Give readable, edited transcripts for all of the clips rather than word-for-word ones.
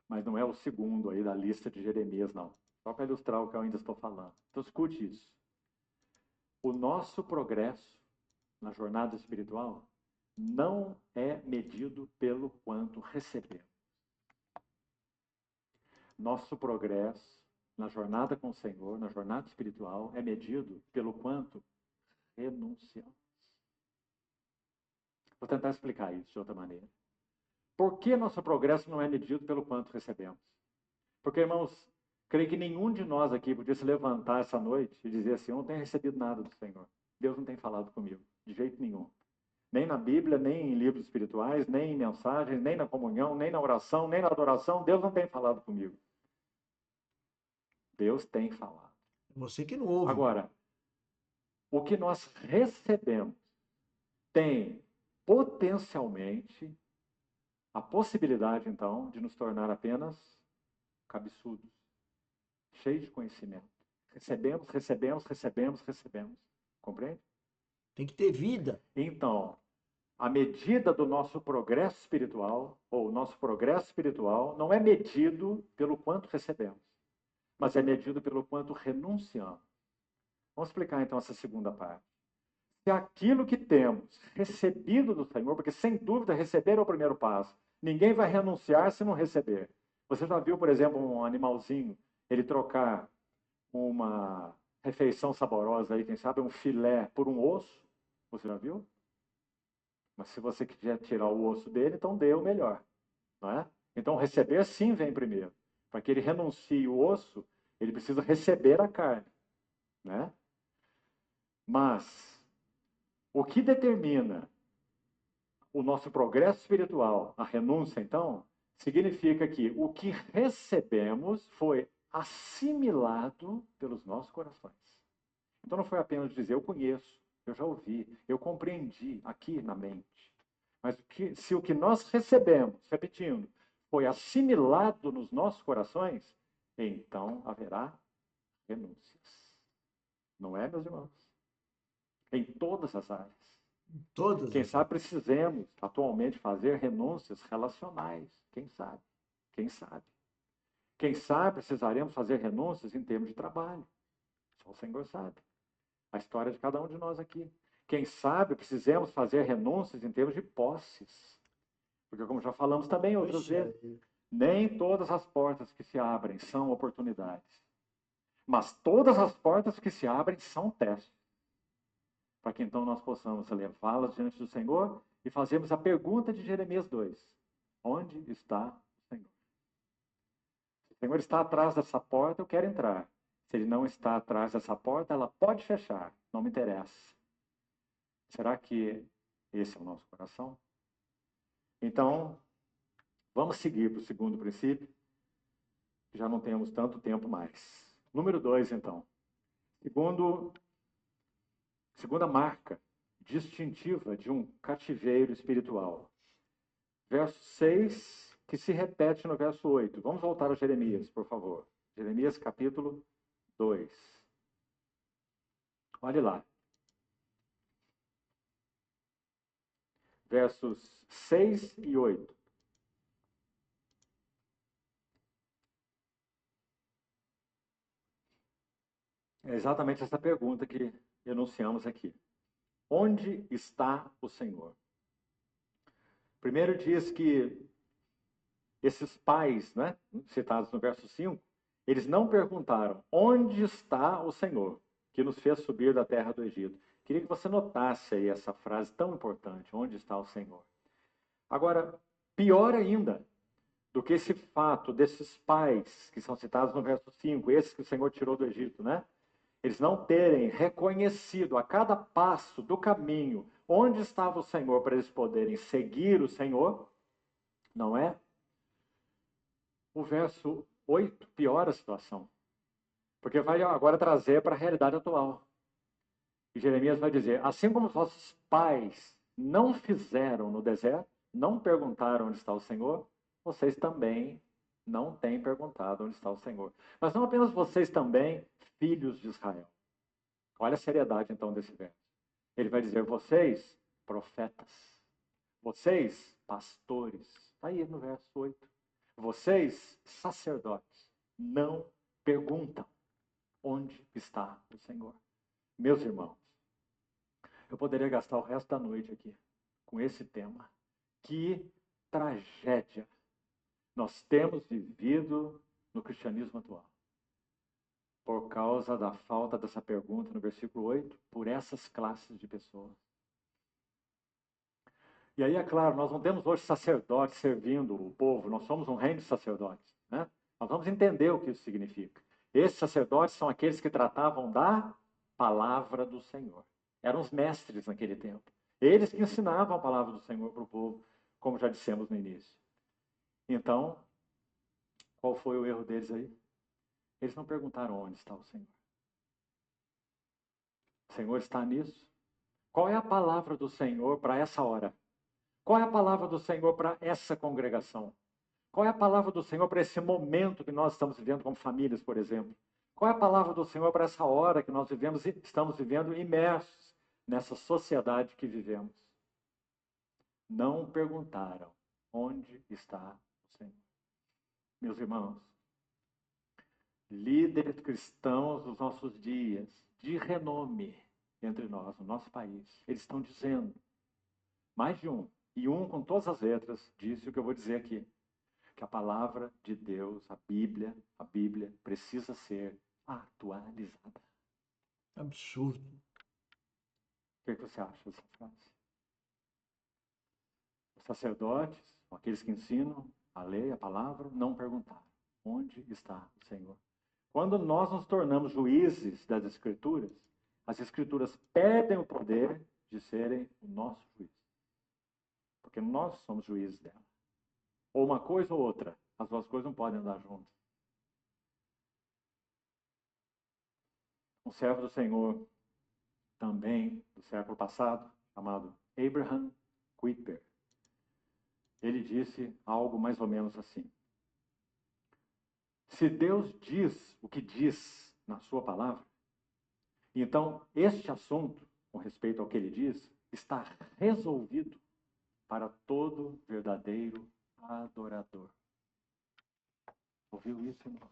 mas não é o segundo aí da lista de Jeremias, não. Só para ilustrar o que eu ainda estou falando. Então, escute isso. O nosso progresso na jornada espiritual não é medido pelo quanto recebemos. Nosso progresso na jornada com o Senhor, na jornada espiritual, é medido pelo quanto renunciamos. Vou tentar explicar isso de outra maneira. Por que nosso progresso não é medido pelo quanto recebemos? Porque, irmãos, creio que nenhum de nós aqui podia se levantar essa noite e dizer assim: eu não tenho recebido nada do Senhor. Deus não tem falado comigo, de jeito nenhum. Nem na Bíblia, nem em livros espirituais, nem em mensagens, nem na comunhão, nem na oração, nem na adoração. Deus não tem falado comigo. Deus tem falado. Você que não ouve. Agora, o que nós recebemos tem potencialmente a possibilidade, então, de nos tornar apenas cabeçudos, cheios de conhecimento. Recebemos, recebemos, recebemos, recebemos. Compreende? Tem que ter vida. Então, a medida do nosso progresso espiritual, ou o nosso progresso espiritual, não é medido pelo quanto recebemos, mas é medido pelo quanto renunciamos. Vamos explicar então essa segunda parte. Se aquilo que temos recebido do Senhor, porque sem dúvida receber é o primeiro passo. Ninguém vai renunciar se não receber. Você já viu, por exemplo, um animalzinho, ele trocar uma refeição saborosa aí, quem sabe um filé por um osso? Você já viu? Mas se você quiser tirar o osso dele, então dê o melhor, não é? Então receber sim vem primeiro. Para que ele renuncie o osso, ele precisa receber a carne, né? Mas o que determina o nosso progresso espiritual, a renúncia, então, significa que o que recebemos foi assimilado pelos nossos corações. Então não foi apenas dizer eu conheço, eu já ouvi, eu compreendi aqui na mente. Mas se o que nós recebemos, repetindo, foi assimilado nos nossos corações, então haverá renúncias. Não é, meus irmãos? Em todas as áreas. Todas Quem as sabe áreas. precisemos atualmente fazer renúncias relacionais. Quem sabe? Quem sabe? Quem sabe precisaremos fazer renúncias em termos de trabalho. Só o Senhor sabe. A história de cada um de nós aqui. Quem sabe precisemos fazer renúncias em termos de posses. Porque, como já falamos também outras Puxa, vezes, nem todas as portas que se abrem são oportunidades. Mas todas as portas que se abrem são testes. Para que então nós possamos levá-las diante do Senhor e fazermos a pergunta de Jeremias 2: onde está o Senhor? Se o Senhor está atrás dessa porta, eu quero entrar. Se ele não está atrás dessa porta, ela pode fechar, não me interessa. Será que esse é o nosso coração? Então, vamos seguir para o segundo princípio, que já não temos tanto tempo mais. Número 2, então. Segunda marca distintiva de um cativeiro espiritual. Verso 6, que se repete no verso 8. Vamos voltar a Jeremias, por favor. Jeremias capítulo 2. Olhe lá. Versos 6 e 8. É exatamente essa pergunta que enunciamos aqui. Onde está o Senhor? Primeiro diz que esses pais, né, citados no verso 5, eles não perguntaram onde está o Senhor que nos fez subir da terra do Egito. Queria que você notasse aí essa frase tão importante, onde está o Senhor. Agora, pior ainda do que esse fato desses pais que são citados no verso 5, esses que o Senhor tirou do Egito, né? Eles não terem reconhecido a cada passo do caminho onde estava o Senhor para eles poderem seguir o Senhor, não é? O verso 8 piora a situação, porque vai agora trazer para a realidade atual. E Jeremias vai dizer: assim como os vossos pais não fizeram no deserto, não perguntaram onde está o Senhor, vocês também não têm perguntado onde está o Senhor. Mas não apenas vocês também, filhos de Israel. Olha a seriedade então desse verso. Ele vai dizer: vocês, profetas, vocês, pastores. Está aí no verso 8. Vocês, sacerdotes, não perguntam onde está o Senhor. Meus irmãos, eu poderia gastar o resto da noite aqui com esse tema. Que tragédia nós temos vivido no cristianismo atual. Por causa da falta dessa pergunta no versículo 8, por essas classes de pessoas. E aí, é claro, nós não temos hoje sacerdotes servindo o povo, nós somos um reino de sacerdotes. Né? Nós vamos entender o que isso significa. Esses sacerdotes são aqueles que tratavam da palavra do Senhor. Eram os mestres naquele tempo. Eles que ensinavam a palavra do Senhor para o povo, como já dissemos no início. Então, qual foi o erro deles aí? Eles não perguntaram onde está o Senhor. O Senhor está nisso? Qual é a palavra do Senhor para essa hora? Qual é a palavra do Senhor para essa congregação? Qual é a palavra do Senhor para esse momento que nós estamos vivendo como famílias, por exemplo? Qual é a palavra do Senhor para essa hora que nós estamos vivendo imersos nessa sociedade que vivemos? Não perguntaram onde está o Senhor. Meus irmãos, líderes cristãos dos nossos dias, de renome entre nós, no nosso país, eles estão dizendo, mais de um, e um com todas as letras, disse o que eu vou dizer aqui, que a palavra de Deus, a Bíblia precisa ser atualizada. Absurdo. O que você acha dessa frase? Os sacerdotes, aqueles que ensinam a lei, a palavra, não perguntaram onde está o Senhor. Quando nós nos tornamos juízes das Escrituras, as Escrituras perdem o poder de serem o nosso juiz. Porque nós somos juízes dela. Ou uma coisa ou outra. As duas coisas não podem andar juntas. Um servo do Senhor, também do século passado, chamado Abraham Kuyper, ele disse algo mais ou menos assim. Se Deus diz o que diz na sua palavra, então este assunto, com respeito ao que ele diz, está resolvido para todo verdadeiro adorador. Ouviu isso, irmão?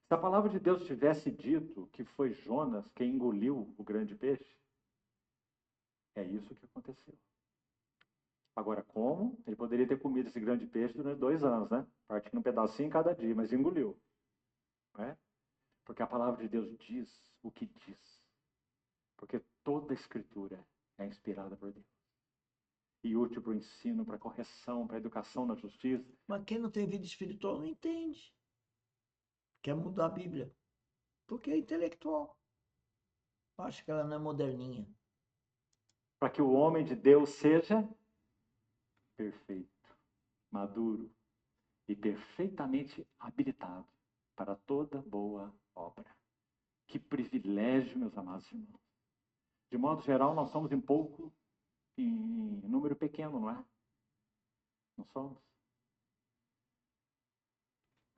Se a palavra de Deus tivesse dito que foi Jonas quem engoliu o grande peixe, é isso que aconteceu. Agora, como? Ele poderia ter comido esse grande peixe durante 2 anos, né? Partindo um pedacinho cada dia, mas engoliu. Não é? Porque a palavra de Deus diz o que diz. Porque toda a Escritura é inspirada por Deus. E útil para o ensino, para a correção, para a educação na justiça. Mas quem não tem vida espiritual não entende. Quer mudar a Bíblia. Porque é intelectual. Acho que ela não é moderninha. Para que o homem de Deus seja perfeito, maduro e perfeitamente habilitado para toda boa obra. Que privilégio, meus amados irmãos. De modo geral, nós somos em número pequeno, não é? Não somos?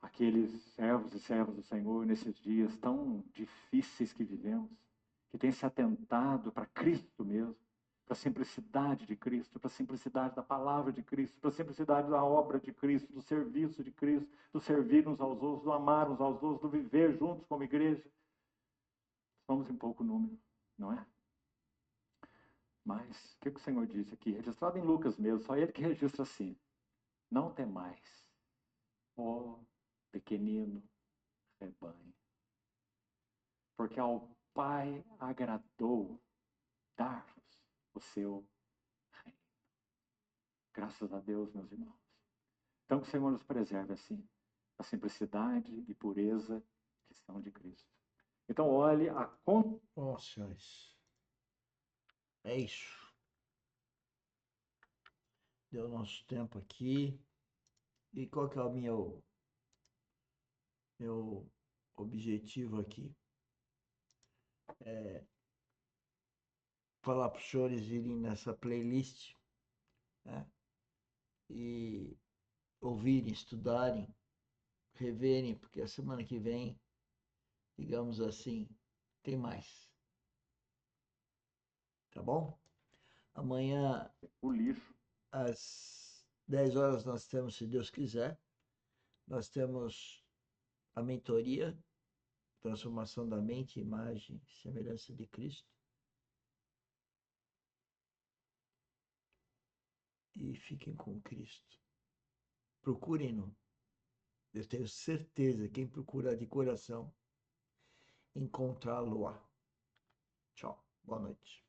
Aqueles servos e servas do Senhor nesses dias tão difíceis que vivemos, que têm se atentado para Cristo mesmo, para a simplicidade de Cristo, para a simplicidade da palavra de Cristo, para a simplicidade da obra de Cristo, do serviço de Cristo, do servir uns aos outros, do amar uns aos outros, do viver juntos como igreja. Somos em pouco número, não é? Mas, o que o Senhor disse aqui? Registrado em Lucas mesmo, só ele que registra assim. Não temais, ó pequenino rebanho. Porque ao Pai agradou dar-vos o seu reino. Graças a Deus, meus irmãos. Então, que o Senhor nos preserve assim, a simplicidade e pureza que são de Cristo. Então, olhe a... Ó, senhores. É isso. Deu nosso tempo aqui. E qual que é o meu objetivo aqui? É falar para os senhores irem nessa playlist, né? E ouvirem, estudarem, reverem, porque a semana que vem, digamos assim, tem mais. Tá bom? Amanhã, O lixo. às 10 horas nós temos, se Deus quiser, nós temos a mentoria, transformação da mente, imagem, semelhança de Cristo. E fiquem com Cristo. Procurem-no. Eu tenho certeza, quem procura de coração, encontrá-lo-á. Tchau. Boa noite.